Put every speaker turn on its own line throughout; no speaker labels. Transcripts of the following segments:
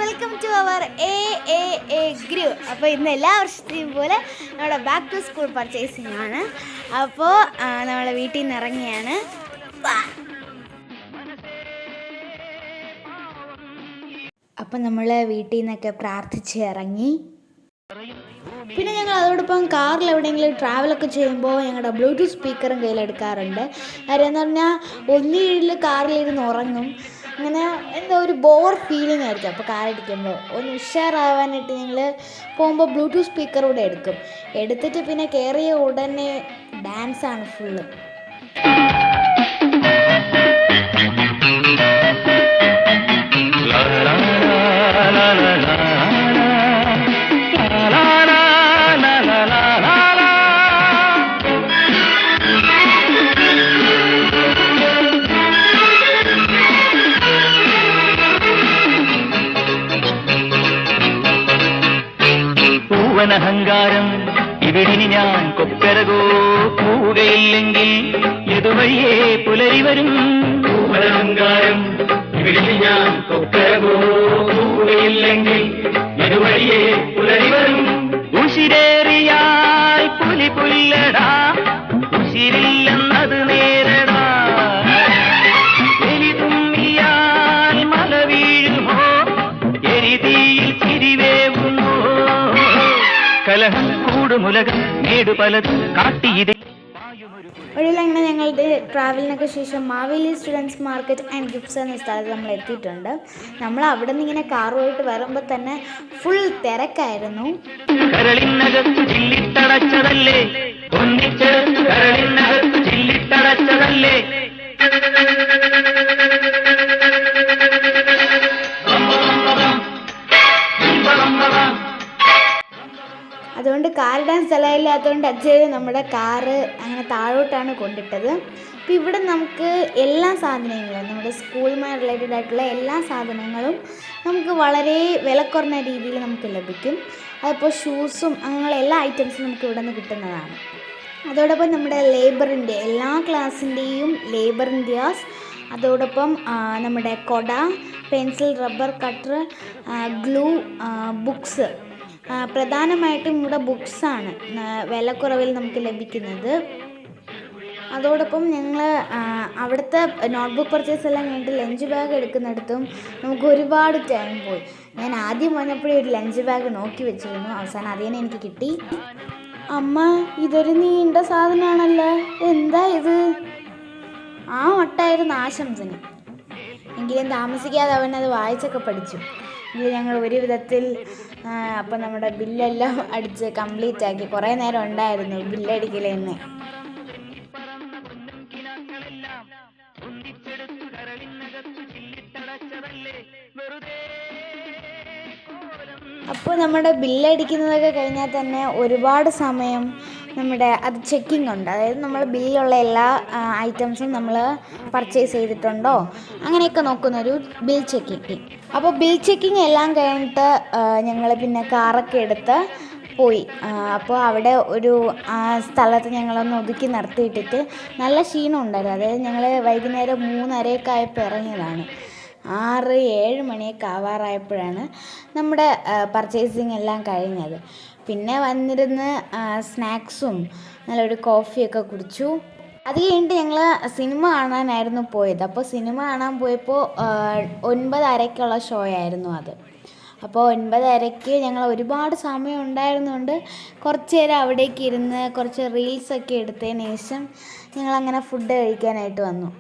Welcome to our group. അപ്പോൾ ഇന്ന് എല്ലാ വർഷത്തെയും പോലെ നമ്മുടെ ബാക്ക് ടു സ്കൂൾ പർച്ചേസിംഗ് ആണ്. അപ്പോൾ നമ്മളെ വീട്ടിൽ നിന്ന് ഇറങ്ങിയാണ്. അപ്പം നമ്മൾ വീട്ടിൽ നിന്നൊക്കെ പ്രാർത്ഥിച്ച് ഇറങ്ങി. പിന്നെ ഞങ്ങൾ അതോടൊപ്പം കാറിൽ എവിടെയെങ്കിലും ട്രാവലൊക്കെ ചെയ്യുമ്പോൾ ഞങ്ങളുടെ ബ്ലൂടൂത്ത് സ്പീക്കറും കയ്യിലെടുക്കാറുണ്ട്. കാര്യം എന്ന് പറഞ്ഞാൽ ഒന്നിൽ കാറിലിരുന്ന് ഉറങ്ങും. അങ്ങനെ എന്താ ഒരു ബോർ ഫീലിംഗ് ആയിരിക്കും. അപ്പോൾ കാറടിക്കുമ്പോൾ ഒന്ന് ഉഷാറാവാനായിട്ട് ഞങ്ങൾ പോകുമ്പോൾ ബ്ലൂടൂത്ത് സ്പീക്കർ കൂടെ എടുത്തിട്ട് പിന്നെ കയറിയ ഉടനെ ഡാൻസാണ് ഫുള്ള്.
അഹങ്കാരം ഇവിടിനി ഞാൻ കൊക്കരകോ പോവുകയില്ലെങ്കിൽ എതുവഴിയേ പുലരി വരും. അഹങ്കാരം ഇവിടിനി ഞാൻ കൊക്കരകോ പോവുകയില്ലെങ്കിൽ എതുവഴിയേ പുലരി വരും. ഉശിരേറിയാൽ പുലി പുല്ലടാ, ഉശിരില്ലെന്നത് നേരടാ. എലി തുമ്മിയാൽ മല വീഴുമോ, എരിതീയിൽ ചിരിവേവുമോ. കലഹം കൂടുമുലകം നേടു പലതും കാട്ടിയിടേ.
ഒടുവിലങ്ങനെ ഞങ്ങളുടെ ട്രാവലിനൊക്കെ ശേഷം Maveli students market and gifts എന്ന സ്ഥലത്ത് നമ്മൾ എത്തിയിട്ടുണ്ട്. നമ്മൾ അവിടെ നിന്ന് ഇങ്ങനെ കാറുമായിട്ട് വരുമ്പോൾ തന്നെ ഫുൾ തിരക്കായിരുന്നു.
കരളിനകത്ത് ചില്ലിട്ടടച്ചതല്ലേ, ഒന്നിച്ചെടുത്ത് കരളിനകത്ത് ചില്ലിട്ടടച്ചതല്ലേ.
അതുകൊണ്ട് കാറിടാൻ സ്ഥലമില്ലാത്തതുകൊണ്ട് അച്ഛൻ നമ്മുടെ കാറ് അങ്ങനെ താഴോട്ടാണ് കൊണ്ടിട്ടത്. അപ്പോൾ ഇവിടെ നമുക്ക് എല്ലാ സാധനങ്ങളും നമ്മുടെ സ്കൂളുമായി റിലേറ്റഡ് ആയിട്ടുള്ള എല്ലാ സാധനങ്ങളും നമുക്ക് വളരെ വിലക്കുറഞ്ഞ രീതിയിൽ നമുക്ക് ലഭിക്കും. അതിപ്പോൾ ഷൂസും അങ്ങനെയുള്ള എല്ലാ ഐറ്റംസും നമുക്ക് ഇവിടെ നിന്ന് കിട്ടുന്നതാണ്. അതോടൊപ്പം നമ്മുടെ ലേബറിൻ്റെ എല്ലാ ക്ലാസ്സിൻ്റെയും ലേബർ ഇന്ത്യാസ്, അതോടൊപ്പം നമ്മുടെ കൊട, pencil, rubber cutter, glue, books, പ്രധാനമായിട്ടും ഇവിടെ ബുക്സാണ് വിലക്കുറവിൽ നമുക്ക് ലഭിക്കുന്നത്. അതോടൊപ്പം ഞങ്ങൾ അവിടുത്തെ നോട്ട്ബുക്ക് പർച്ചേസ് എല്ലാം കഴിഞ്ഞിട്ട് ലഞ്ച് ബാഗ് എടുക്കുന്നിടത്തും നമുക്ക് ഒരുപാട് ടൈം പോയി. ഞാൻ ആദ്യം വന്നപ്പോഴേ ഒരു ലഞ്ച് ബാഗ് നോക്കി വെച്ചിരുന്നു. അവസാനം അതിനെ എനിക്ക് കിട്ടി. അമ്മ, ഇതൊരു നീണ്ട സാധനമാണല്ലോ, എന്താ ഇത്? ആ ഒട്ടായിരുന്നു ആശംസന്. എങ്കിലും താമസിക്കാതെ അവനത് വായിച്ചൊക്കെ പഠിച്ചു. ഇത് ഞങ്ങൾ ഒരു വിധത്തിൽ അപ്പം നമ്മുടെ ബില്ലെല്ലാം അടിച്ച് കംപ്ലീറ്റ് ആക്കി. കുറേ നേരം ഉണ്ടായിരുന്നു ബില്ലടിക്കൽ തന്നെ. അപ്പോൾ നമ്മുടെ ബില്ലടിക്കുന്നതൊക്കെ കഴിഞ്ഞാൽ തന്നെ ഒരുപാട് സമയം അത് ചെക്കിംഗ് ഉണ്ട്. അതായത് നമ്മൾ ബില്ലുള്ള എല്ലാ ഐറ്റംസും നമ്മൾ പർച്ചേസ് ചെയ്തിട്ടുണ്ടോ അങ്ങനെയൊക്കെ നോക്കുന്നൊരു ബിൽ ചെക്കിങ്. അപ്പോൾ ബിൽ ചെക്കിങ് എല്ലാം കഴിഞ്ഞിട്ട് ഞങ്ങൾ പിന്നെ കാറൊക്കെ എടുത്ത് പോയി. അപ്പോൾ അവിടെ ഒരു സ്ഥലത്ത് ഞങ്ങളൊന്ന് ഒതുക്കി നിർത്തിയിട്ടിട്ട് നല്ല ക്ഷീണം ഉണ്ടായിരുന്നു. അതായത് ഞങ്ങൾ വൈകുന്നേരം 3:30 ആയപ്പോൾ ഇറങ്ങിയതാണ്. 6-7 മണിയൊക്കെ ആവാറായപ്പോഴാണ് നമ്മുടെ പർച്ചേസിങ് എല്ലാം കഴിഞ്ഞത്. പിന്നെ വന്നിരുന്ന് സ്നാക്സും നല്ലൊരു കോഫിയൊക്കെ കുടിച്ചു. അത് കഴിഞ്ഞിട്ട് ഞങ്ങൾ സിനിമ കാണാനായിരുന്നു പോയത്. അപ്പോൾ സിനിമ കാണാൻ പോയപ്പോൾ 9:30 ഷോ ആയിരുന്നു അത്. അപ്പോൾ 9:30 ഞങ്ങൾ ഒരുപാട് സമയം ഉണ്ടായിരുന്നുകൊണ്ട് കുറച്ച് നേരം അവിടേക്ക് ഇരുന്ന് കുറച്ച് റീൽസൊക്കെ എടുത്തതിന് ശേഷം ഞങ്ങളങ്ങനെ ഫുഡ് കഴിക്കാനായിട്ട് വന്നു.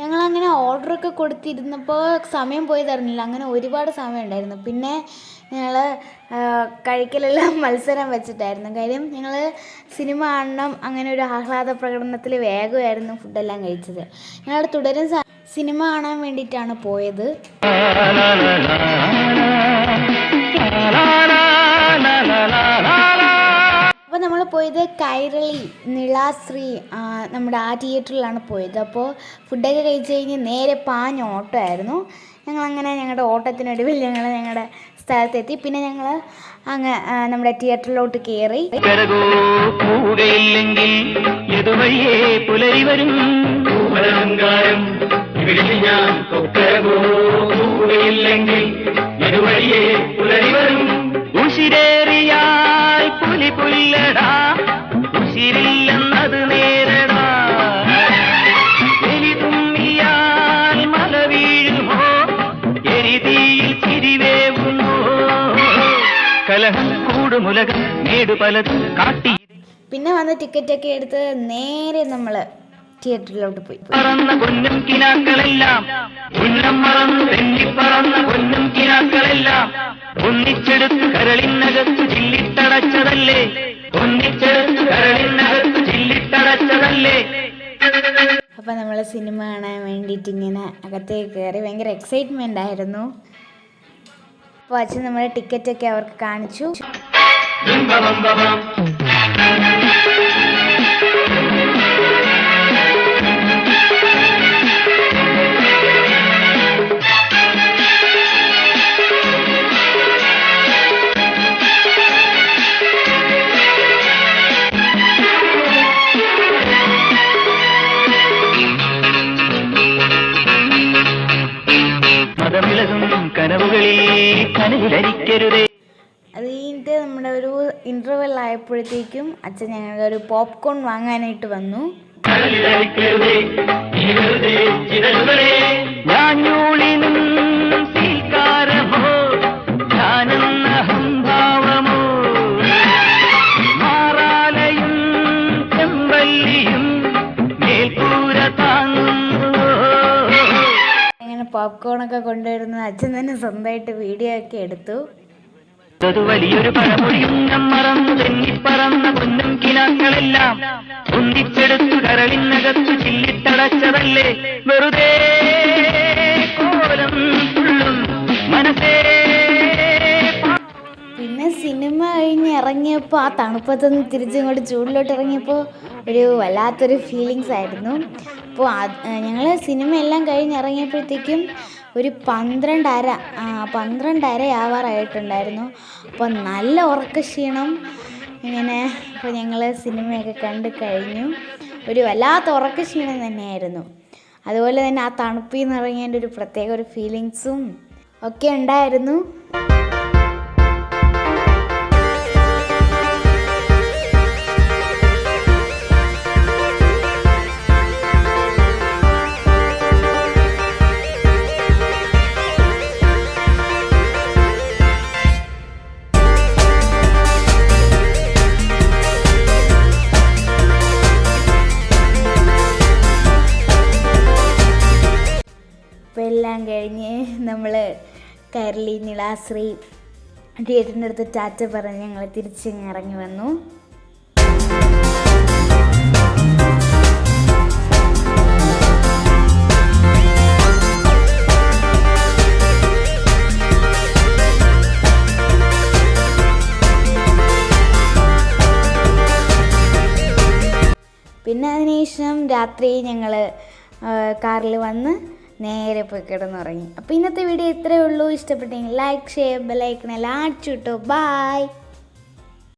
ഞങ്ങളങ്ങനെ ഓർഡറൊക്കെ കൊടുത്തിരുന്നപ്പോൾ സമയം പോയതറിഞ്ഞില്ല. അങ്ങനെ ഒരുപാട് സമയം ഉണ്ടായിരുന്നു. പിന്നെ ഞങ്ങൾ കഴിക്കലെല്ലാം മത്സരം വെച്ചിട്ടായിരുന്നു. കാര്യം ഞങ്ങൾ സിനിമ കാണണം, അങ്ങനെ ഒരു ആഹ്ലാദ പ്രകടനത്തിൽ വേഗമായിരുന്നു ഫുഡെല്ലാം കഴിച്ചത്. ഞങ്ങൾ തുടരും സിനിമ കാണാൻ വേണ്ടിയിട്ടാണ് പോയത്. അപ്പോൾ നമ്മൾ പോയത് കൈരളി നിളാശ്രീ നമ്മുടെ ആ തിയേറ്ററിലാണ് പോയത്. അപ്പോൾ ഫുഡൊക്കെ കഴിച്ച് കഴിഞ്ഞ് നേരെ പാഞ്ഞ ഓട്ടോ ആയിരുന്നു. ഞങ്ങളങ്ങനെ ഞങ്ങളുടെ ഓട്ടത്തിനൊടുവിൽ ഞങ്ങളുടെ സ്ഥലത്തെത്തി. പിന്നെ ഞങ്ങൾ അങ്ങ് നമ്മുടെ തിയേറ്ററിലോട്ട് കയറി.
ഇവിടെ ഞാൻ കൊക്കരകോ പോവുകയില്ലെങ്കിൽ അല്ലെങ്കിൽ ഇരുവഴിയെ പുലരി വരും. ഉശിരേറിയാൽ പുലി പുല്ലടാ, ഉശിരില്ലെന്നത് നേരടാ. എലിതുമ്മിയാൽ മല വീഴുമോ, എരിതീയിൽ ചിരിവേകുമോ. കലഹം കൂടുമുലകം നേടു പലതും കാട്ടി.
പിന്നെ വന്ന് ടിക്കറ്റൊക്കെ എടുത്ത് നേരെ നമ്മൾ തിയേറ്ററിലോട്ട് പോയി.
പറന്ന പൊന്നും കിനാക്കളെല്ലാം ഉന്നം മറന്നു തെന്നിപ്പറന്ന പൊന്നും കിനാക്കളെല്ലാം ഒന്നിച്ചെടുത്ത് കരളിനകത്ത് ചില്ലിട്ടടച്ചതല്ലേ, ഒന്നിച്ചെടുത്ത് കരളിനകത്ത് ചില്ലിട്ടടച്ചതല്ലേ.
അപ്പം നമ്മൾ സിനിമ കാണാൻ വേണ്ടിയിട്ട് ഇങ്ങനെ അകത്തേക്ക് കയറി ഭയങ്കര എക്സൈറ്റ്മെൻ്റ് ആയിരുന്നു. അപ്പോൾ അച്ഛൻ നമ്മുടെ ടിക്കറ്റൊക്കെ അവർക്ക് കാണിച്ചു.
മതമിളകും കനവുകളിൽ കനവിലരിക്കരുതേ.
അത് കഴിഞ്ഞിട്ട് നമ്മുടെ ഒരു ഇൻ്റർവെൽ ആയപ്പോഴത്തേക്കും അച്ഛൻ ഞങ്ങൾക്ക് ഒരു പോപ്കോൺ വാങ്ങാനായിട്ട് വന്നു. അങ്ങനെ പോപ്കോണൊക്കെ കൊണ്ടുവരുന്നത് അച്ഛൻ തന്നെ സ്വന്തമായിട്ട് വീഡിയോ ഒക്കെ എടുത്തു.
വലിയൊരു പഴമൊഴിയും മറന്നു തെന്നിപ്പറന്ന പൊന്നും കിനാക്കളെല്ലാം ഒന്നിച്ചെടുത്തു കരളിനകത്തു ചില്ലിട്ടടച്ചതല്ലേ, വെറുതെ കോലം തുള്ളും മനസ്സേ.
പിന്നെ സിനിമ കഴിഞ്ഞ് ഇറങ്ങിയപ്പോൾ ആ തണുപ്പത്തൊന്ന് തിരിച്ചിങ്ങോട്ട് ചൂടിലോട്ട് ഇറങ്ങിയപ്പോൾ ഒരു വല്ലാത്തൊരു ഫീലിങ്സ് ആയിരുന്നു. അപ്പോൾ ഞങ്ങൾ സിനിമ എല്ലാം കഴിഞ്ഞ് ഇറങ്ങിയപ്പോഴത്തേക്കും ഒരു 12:30 ആവാറായിട്ടുണ്ടായിരുന്നു. അപ്പോൾ നല്ല ഉറക്കക്ഷീണം ഇങ്ങനെ. അപ്പോൾ ഞങ്ങൾ സിനിമയൊക്കെ കണ്ട് കഴിഞ്ഞു. ഒരു വല്ലാത്ത ഉറക്കക്ഷീണം തന്നെയായിരുന്നു. അതുപോലെ തന്നെ ആ തണുപ്പിൽ നിന്ന് ഇറങ്ങിയതിൻ്റെ ഒരു പ്രത്യേക ഒരു ഫീലിങ്സും ഒക്കെ ഉണ്ടായിരുന്നു. അപ്പോൾ എല്ലാം കഴിഞ്ഞ് നമ്മൾ കൈരളി നിളാശ്രീ തിയേറ്ററിൻ്റെ അടുത്ത് ടാറ്റ പറഞ്ഞ് ഞങ്ങൾ തിരിച്ചിങ്ങ് ഇറങ്ങി വന്നു. പിന്നെ അതിനുശേഷം രാത്രി ഞങ്ങൾ കാറിൽ വന്ന് നേരെ പോയി കിടന്നുറങ്ങി. അപ്പോൾ ഇന്നത്തെ വീഡിയോ ഇത്രയേ ഉള്ളൂ. ഇഷ്ടപ്പെട്ടെങ്കിൽ ലൈക്ക്, ഷെയർ, ബെൽ ഐക്കൺ എല്ലാം അടിച്ചു കിട്ടോ. ബൈ.